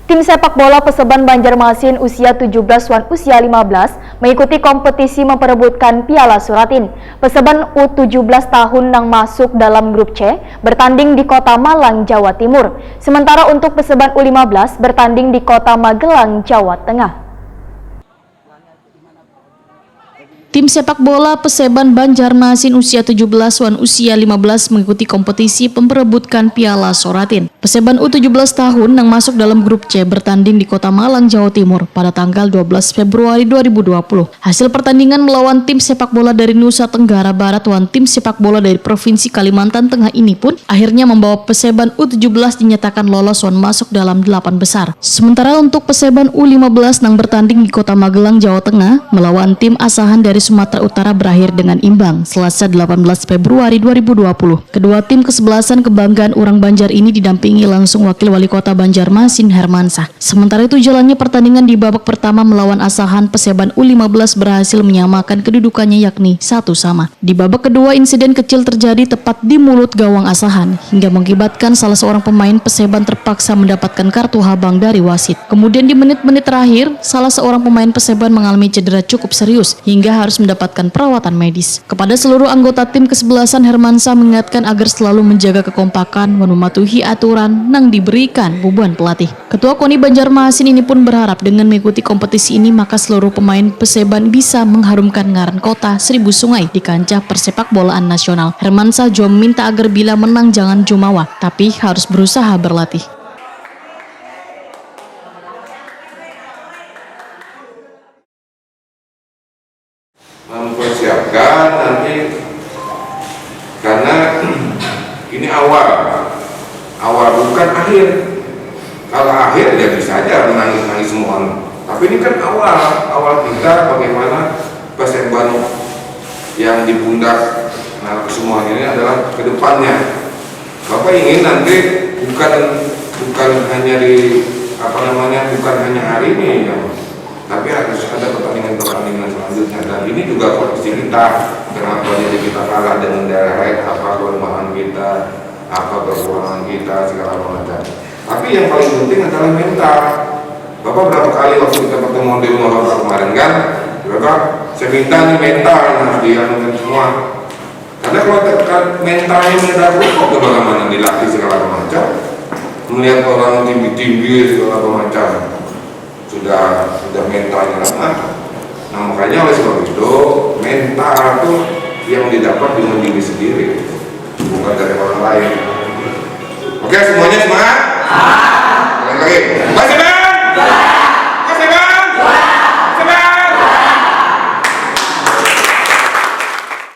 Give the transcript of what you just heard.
Tim sepak bola Perseban Banjarmasin usia 17 dan usia 15 mengikuti kompetisi memperebutkan Piala Suratin. Perseban U17 tahun yang masuk dalam grup C bertanding di Kota Malang, Jawa Timur. Sementara untuk Perseban U15 bertanding di Kota Magelang, Jawa Tengah. Tim sepak bola Perseban Banjarmasin usia 17 dan usia 15 mengikuti kompetisi memperebutkan Piala Suratin. Perseban U17 tahun yang masuk dalam grup C bertanding di Kota Malang, Jawa Timur pada tanggal 12 Februari 2020. Hasil pertandingan melawan tim sepak bola dari Nusa Tenggara Barat dan tim sepak bola dari Provinsi Kalimantan Tengah ini pun akhirnya membawa Perseban U17 dinyatakan lolos dan masuk dalam 8 besar. Sementara untuk Perseban U15 yang bertanding di Kota Magelang, Jawa Tengah melawan tim asahan dari Sumatera Utara berakhir dengan imbang Selasa 18 Februari 2020. Kedua tim kesebelasan kebanggaan orang Banjar ini didampingi langsung Wakil Wali Kota Banjarmasin Hermansyah. Sementara itu jalannya pertandingan di babak pertama melawan asahan Perseban U15 berhasil menyamakan kedudukannya yakni 1-1. Di babak kedua insiden kecil terjadi tepat di mulut gawang asahan hingga mengakibatkan salah seorang pemain Perseban terpaksa mendapatkan kartu habang dari wasit. Kemudian di menit-menit terakhir salah seorang pemain Perseban mengalami cedera cukup serius hingga harus mendapatkan perawatan medis. Kepada seluruh anggota tim kesebelasan, Hermansyah mengingatkan agar selalu menjaga kekompakan dan mematuhi aturan yang diberikan bubuan pelatih. Ketua KONI Banjarmasin ini pun berharap dengan mengikuti kompetisi ini maka seluruh pemain Perseban bisa mengharumkan ngaran kota Seribu Sungai di kancah persepak bolaan nasional. Hermansyah juga meminta agar bila menang jangan jumawa, tapi harus berusaha berlatih. Mempersiapkan nanti karena ini awal bukan akhir. Kalau akhir ya bisa aja menangis semua, tapi ini kan awal kita bagaimana Perseban yang di pundak semuanya ini adalah kedepannya. Bapak ingin nanti bukan hanya bukan hanya hari ini ya, tapi harus ada pertandingan selanjutnya. Dan ini juga kondisi kita, kenapa jadi kita kalah dengan daerah lain, apa kelemahan kita, apa kekurangan kita, segala macam. Tapi yang paling penting adalah mental. Bapak berapa kali waktu kita pertemuan di rumah Bapak kemarin kan, Bapak saya minta nih mental harus dianukan semua. Karena kalau mentalnya kok bagaimana dilatih segala macam, melihat orang tinggi segala macam. Sudah mentalnya lama. Nah makanya oleh sebab itu mental itu yang didapat dengan diri sendiri, bukan dari orang lain. Oke semuanya semangat.